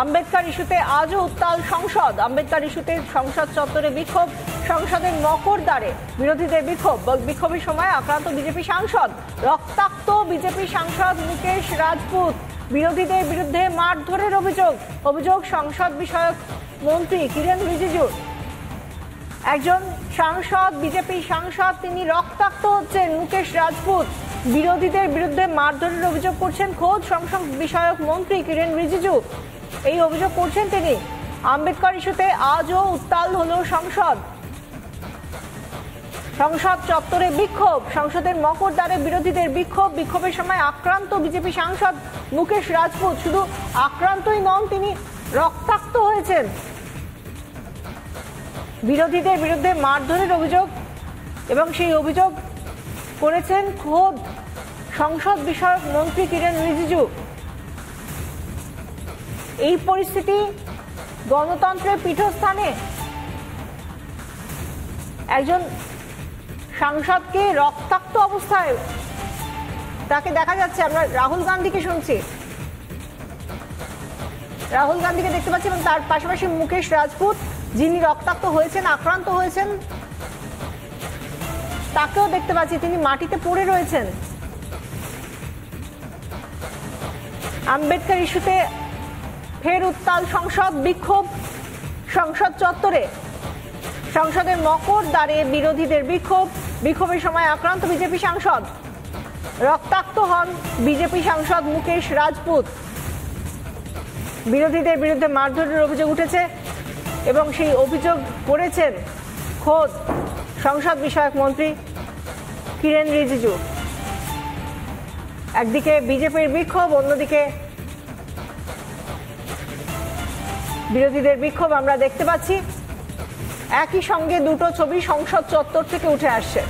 আম্বেদকর ইস্যুতে আজও উত্তাল সংসদ। আম্বেদকর ইস্যুতে সংসদ চত্বরে বিক্ষোভ, সংসদের মকরদ্বারে বিরোধীদের বিক্ষোভ। বিক্ষোভের সময় আক্রান্ত বিজেপি সাংসদ, রক্তাক্ত বিজেপি সাংসদ মুকেশ রাজপুত। বিরোধীদের বিরুদ্ধে মারধরের অভিযোগ সংসদ বিষয়ক মন্ত্রী কিরেন রিজিজুর। একজন সাংসদ, বিজেপি সাংসদ, তিনি রক্তাক্ত হচ্ছেন। মুকেশ রাজপুত বিরোধীদের বিরুদ্ধে মারধরের অভিযোগ করছেন খোদ সংসদ বিষয়ক মন্ত্রী কিরেন রিজিজু। এই অভিযোগ করছেন তিনি। আম্বেদকর ইস্যুতে আজও উত্তাল হলো সংসদ। সংসদ চত্বরে বিক্ষোভ, সংসদের মকরদ্বারে বিরোধীদের বিক্ষোভের সময় আক্রান্ত বিজেপি সাংসদ মুকেশ রাজপুত। শুধু আক্রান্তই নন, তিনি রক্তাক্ত হয়েছেন। বিরোধীদের বিরুদ্ধে মারধরের অভিযোগ এবং সেই অভিযোগ করেছেন খোদ সংসদ বিষয়ক মন্ত্রী কিরেন রিজিজু। এই পরিস্থিতি গণতন্ত্রের পীঠস্থানে একজন সাংসদকে রক্তাক্ত অবস্থায় তাকে দেখা যাচ্ছে। আমরা রাহুল গান্ধীকে শুনছি, রাহুল গান্ধীকে দেখতে পাচ্ছি এবং তার পাশাপাশি মুকেশ রাজপুত যিনি রক্তাক্ত হয়েছেন, আক্রান্ত হয়েছেন, তাকেও দেখতে পাচ্ছি, তিনি মাটিতে পড়ে রয়েছেন। আম্বেদকর ইস্যুতে ফের উত্তাল সংসদ, বিক্ষোভ সংসদ চত্বরে। সংসদের মকরদ্বারে বিরোধীদের বিক্ষোভের সময় আক্রান্ত বিজেপি সাংসদ, রক্তাক্ত হন বিজেপি সাংসদ মুকেশ রাজপুত। বিরোধীদের বিরুদ্ধে মারধরের অভিযোগ উঠেছে এবং সেই অভিযোগ করেছেন খোদ সংসদ বিষয়ক মন্ত্রী কিরেন রিজিজু। একদিকে বিজেপির বিক্ষোভ, অন্যদিকে বিরোধীদের বিক্ষোভ আমরা দেখতে পাচ্ছি। একই সঙ্গে দুটো ছবি সংসদ চত্বর থেকে উঠে আসছে।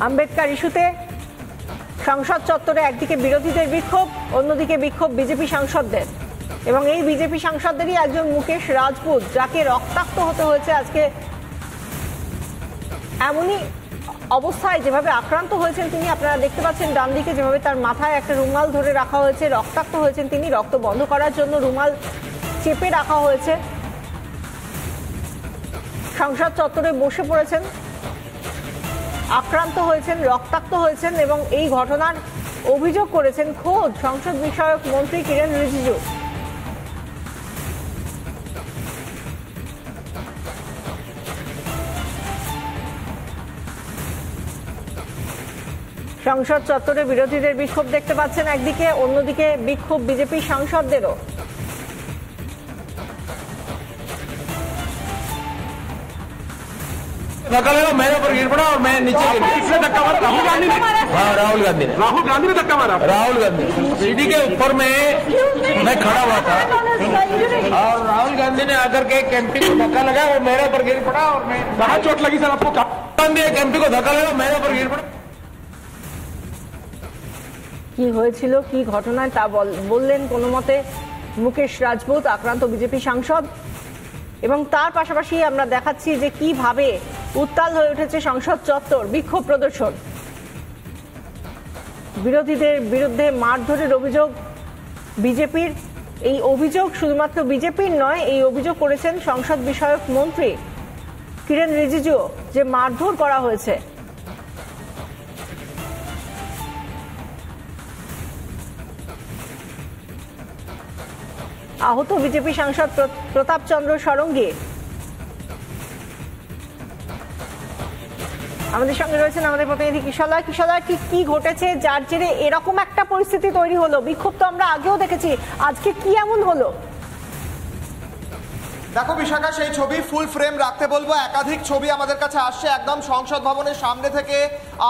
আম্বেদকর ইস্যুতে সংসদ চত্বরে একদিকে বিরোধীদের বিক্ষোভ, অন্যদিকে বিক্ষোভ বিজেপি সাংসদদের, এবং এই বিজেপি সাংসদদেরই একজন মুকেশ রাজপুত, যাকে রক্তাক্ত হতে হয়েছে আজকে। এমনই অবস্থায় যেভাবে আক্রান্ত হয়েছেন তিনি, আপনারা দেখতে পাচ্ছেন ডান দিকে যেভাবে তার মাথায় একটা রুমাল ধরে রাখা হয়েছে, রক্তাক্ত হয়েছেন তিনি। রক্ত বন্ধ করার জন্য রুমাল চেপে রাখা হয়েছে। সংসদ চত্বরে বসে পড়েছেন, আক্রান্ত হয়েছেন, রক্তাক্ত হয়েছেন এবং এই ঘটনার অভিযোগ করেছেন খোদ সংসদ বিষয়ক মন্ত্রী কিরেন রিজিজু। সংসদ চত্বরে বিরোধীদের বিক্ষোভ দেখতে পাচ্ছেন একদিকে, অন্যদিকে বিক্ষোভ বিজেপি সাংসদদেরও। धक्का लगा, मेरे ऊपर गिर पड़ा और मैं नीचे गिर गया। किसने धक्का मारा? राहुल गांधी ने? हाँ, राहुल गांधी ने। राहुल गांधी ने धक्का मारा? राहुल गांधी सीढ़ी के ऊपर में मैं खड़ा हुआ था और राहुल गांधी ने आकर के एमपी को धक्का लगा और मेरे ऊपर गिर पड़ा और मैं कहाँ चोट लगी सर आपको? गांधी एक एमपी को धक्का लगा, मेरे ऊपर गिर पड़ा। কি হয়েছিল, কি ঘটনায় তা বললেন কোনো মতে মুকেশ রাজপুত, আক্রান্ত বিজেপি সাংসদ। এবং তার পাশাপাশি আমরা দেখাচ্ছি যে কিভাবে উত্তাল হয়ে উঠেছে সংসদ চত্বর, বিক্ষোভ প্রদর্শন। বিরোধীদের বিরুদ্ধে মারধরের অভিযোগ বিজেপির। এই অভিযোগ শুধুমাত্র বিজেপির নয়, এই অভিযোগ করেছেন সংসদ বিষয়ক মন্ত্রী কিরেন রিজিজু, যে মারধর করা হয়েছে। আহত বিজেপি সাংসদ প্রতাপ চন্দ্র ষড়ঙ্গী আমাদের সঙ্গে রয়েছেন, আমাদের প্রতিনিধি কিশোরদা। কিশোরদা, কি ঘটেছে যার জেরে এরকম একটা পরিস্থিতি তৈরি হলো? বিক্ষোভ তো আমরা আগেও দেখেছি, আজকে কি এমন হলো? দেখো বিশাখা, সেই ছবি ফুল ফ্রেম রাখতে বলবো। একাধিক ছবি আমাদের কাছে আসছে। একদম সংসদ ভবনের সামনে থেকে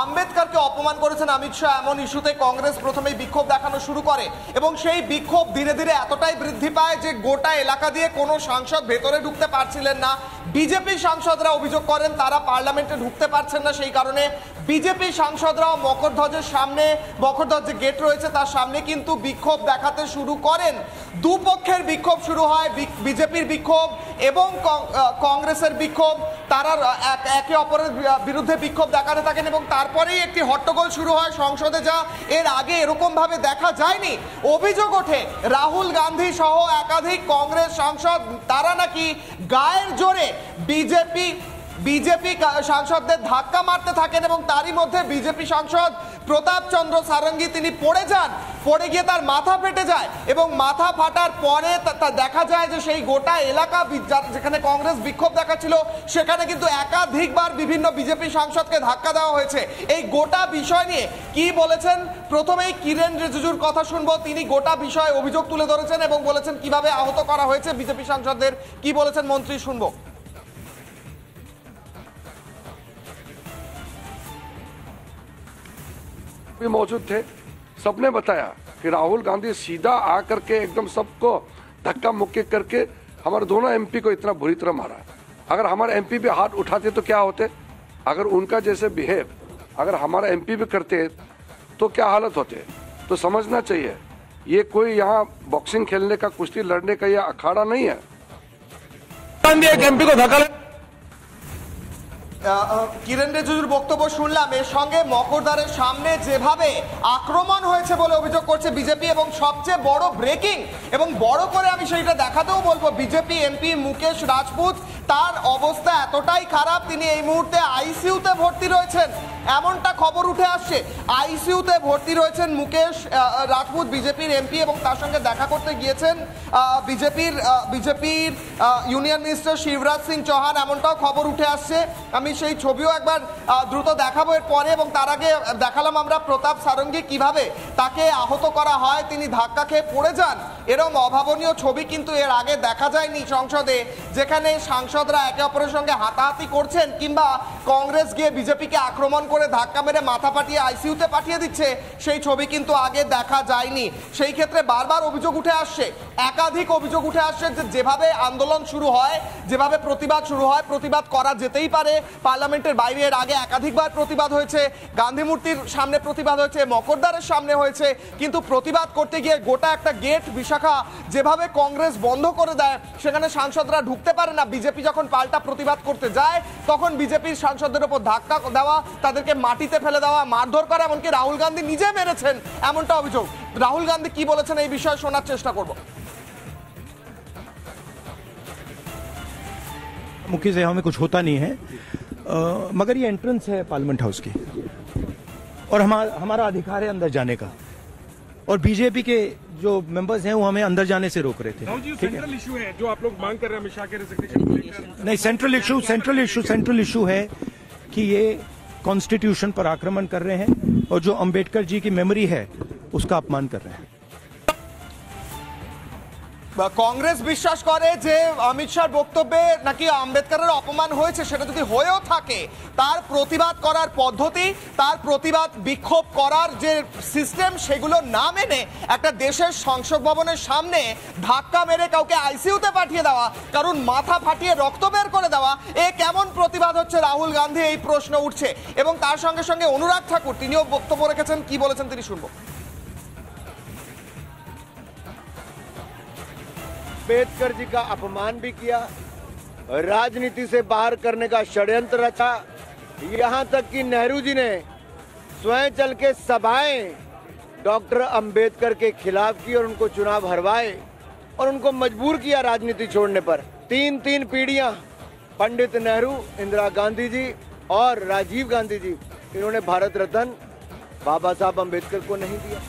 আম্বেদকরকে অপমান করেছেন অমিত শাহ, এমন ইস্যুতে কংগ্রেস প্রথমেই বিক্ষোভ দেখানো শুরু করে এবং সেই বিক্ষোভ ধীরে ধীরে এতটাই বৃদ্ধি পায় যে গোটা এলাকা দিয়ে কোনো সাংসদ ভেতরে ঢুকতে পারছিলেন না। বিজেপি সাংসদরা অভিযোগ করেন তারা পার্লামেন্টে ঢুকতে পারছেন না, সেই কারণে বিজেপি সাংসদরাও মকরধ্বজের সামনে, মকরধ্বজ যে গেট রয়েছে তার সামনে কিন্তু বিক্ষোভ দেখাতে শুরু করেন। দুপক্ষের বিক্ষোভ শুরু হয়, বিজেপির বিক্ষোভ এবং কংগ্রেসের বিক্ষোভ। তারা একে অপরের বিরুদ্ধে বিক্ষোভ দেখাতে থাকেন এবং তারপরেই একটি হট্টগোল শুরু হয় সংসদে, যা এর আগে এরকম ভাবে দেখা যায়নি। অভিযোগ ওঠে রাহুল গান্ধী সহ একাধিক কংগ্রেস সাংসদ তারা নাকি গায়ের জোরে বিজেপি সাংসদদের ধাক্কা মারতে থাকেন এবং তারই মধ্যে বিজেপি সাংসদ প্রতাপ চন্দ্র সারঙ্গী তিনি পড়ে যান, পড়ে গিয়ে তার মাথা ফেটে যায় এবং মাথা ফাটার পরে দেখা যায় যে সেই গোটা এলাকা যেখানে কংগ্রেস বিক্ষোভ দেখাচ্ছিল সেখানে কিন্তু একাধিকবার বিভিন্ন বিজেপি সাংসদকে ধাক্কা দেওয়া হয়েছে। এই গোটা বিষয় নিয়ে কি বলেছেন, প্রথমেই কিরেন রিজিজুর কথা শুনবো। তিনি গোটা বিষয়ে অভিযোগ তুলে ধরেছেন এবং বলেছেন কিভাবে আহত করা হয়েছে বিজেপি সাংসদদের। কি বলেছেন মন্ত্রী শুনবো। भी मौजूद थे, सबने बताया कि राहुल गांधी सीधा आकर के एकदम सबको धक्का मुक्की करके हमारे दोनों एमपी को इतना बुरी तरह मारा। अगर हमारे एमपी भी हाथ उठाते तो क्या होते, अगर उनका जैसे बिहेव अगर हमारा एमपी भी करते तो क्या हालत होते। तो समझना चाहिए ये कोई यहाँ बॉक्सिंग खेलने का, कुश्ती लड़ने का यह अखाड़ा नहीं है। एमपी को धक्का কিরেন রিজিজুর বক্তব্য শুনলাম। এর সঙ্গে মকরদ্বারের সামনে যেভাবে আক্রমণ হয়েছে বলে অভিযোগ করছে বিজেপি এবং সবচেয়ে বড় ব্রেকিং এবং বড় করে আমি সেইটা দেখাতেও বলবো, বিজেপি এমপি মুকেশ রাজপুত তার অবস্থা এতটাই খারাপ তিনি এই মুহূর্তে আইসিইউতে ভর্তি রয়েছেন, এমনটা খবর উঠে আসছে। আইসিইউতে ভর্তি রয়েছেন মুকেশ রাজপুত বিজেপির এমপি এবং তার সঙ্গে দেখা করতে গিয়েছেন বিজেপির ইউনিয়ন মিনিস্টার শিবরাজ সিং চৌহান, এমনটাও খবর উঠে আসছে। আমি সেই ছবিও একবার দ্রুত দেখাবো এর পরে, এবং তার আগে দেখালাম আমরা প্রতাপ সারঙ্গী কিভাবে তাকে আহত করা হয়, তিনি ধাক্কা খেয়ে পড়ে যান। এরকম অভাবনীয় ছবি কিন্তু এর আগে দেখা যায়নি সংসদে, যেখানে সাংসদরা একে অপরের সঙ্গে হাতাহাতি করছেন কিংবা কংগ্রেস গিয়ে বিজেপিকে আক্রমণ করে ধাক্কা মেরে মাথা ফাটিয়ে আইসিইউতে পাঠিয়ে দিচ্ছে, সেই ছবি কিন্তু আগে দেখা যায়নি। সেই ক্ষেত্রে বারবার অভিযোগ উঠে আসছে, একাধিক অভিযোগ উঠে আসছে যে যেভাবে আন্দোলন শুরু হয়, যেভাবে প্রতিবাদ শুরু হয়, প্রতিবাদ করা যেতেই পারে পার্লামেন্টের বাইরে। এর আগে একাধিকবার প্রতিবাদ হয়েছে, গান্ধী মূর্তির সামনে প্রতিবাদ হয়েছে, মকরদ্বারের সামনে হয়েছে, কিন্তু প্রতিবাদ করতে গিয়ে গোটা একটা গেট বিশাখা যেভাবে কংগ্রেস বন্ধ করে দেয়, সেখানে সাংসদরা ঢুকতে পারে না। বিজেপি যখন পাল্টা প্রতিবাদ করতে যায় তখন বিজেপির সাংসদদের উপর ধাক্কা দেওয়া, তাদেরকে মাটিতে ফেলে দেওয়া, মারধর করা, এমনকি রাহুল গান্ধী নিজে মেরেছেন এমনটা অভিযোগ। রাহুল গান্ধী কি বলেছেন এই বিষয়ে শোনার চেষ্টা করব। मुख्य से हमें कुछ होता नहीं है, मगर ये एंट्रेंस है पार्लियामेंट हाउस की और हमारा अधिकार है अंदर जाने का, और बीजेपी के जो मेंबर्स हैं वो हमें अंदर जाने से रोक रहे थे। सेंट्रल इशू है जो आप लोग मांग कर रहे हैं अमित शाह के रेजिग्नेशन को लेकर। नहीं, सेंट्रल इशू है कि ये कॉन्स्टिट्यूशन पर आक्रमण कर रहे हैं और जो अंबेडकर जी की मेमोरी है उसका अपमान कर रहे हैं। কংগ্রেস বিশ্বাস করে যে অমিত শাহর বক্তব্যে নাকি আম্বেদকরের অপমান হয়েছে, সেটা যদি হয়েও থাকে তার প্রতিবাদ করার পদ্ধতি, তার প্রতিবাদ বিক্ষোভ করার যে সিস্টেম, সেগুলো না মেনে একটা দেশের সংসদ ভবনের সামনে ধাক্কা মেরে কাউকে আইসিইউতে পাঠিয়ে দেওয়া, কারণ মাথা ফাটিয়ে রক্ত বের করে দেওয়া, এ কেমন প্রতিবাদ হচ্ছে রাহুল গান্ধী, এই প্রশ্ন উঠছে। এবং তার সঙ্গে সঙ্গে অনুরাগ ঠাকুর তিনিও বক্তব্য রেখেছেন, কি বলেছেন তিনি শুনবো। अम्बेडकर जी का अपमान भी किया, राजनीति से बाहर करने का षड्यंत्र रचा, यहाँ तक कि नेहरू जी ने स्वयं चल के सभाएं डॉक्टर अंबेडकर के खिलाफ की और उनको चुनाव हरवाए और उनको मजबूर किया राजनीति छोड़ने पर। तीन पीढ़ियां, पंडित नेहरू, इंदिरा गांधी जी और राजीव गांधी जी, इन्होंने भारत रत्न बाबा साहब अंबेडकर को नहीं दिया।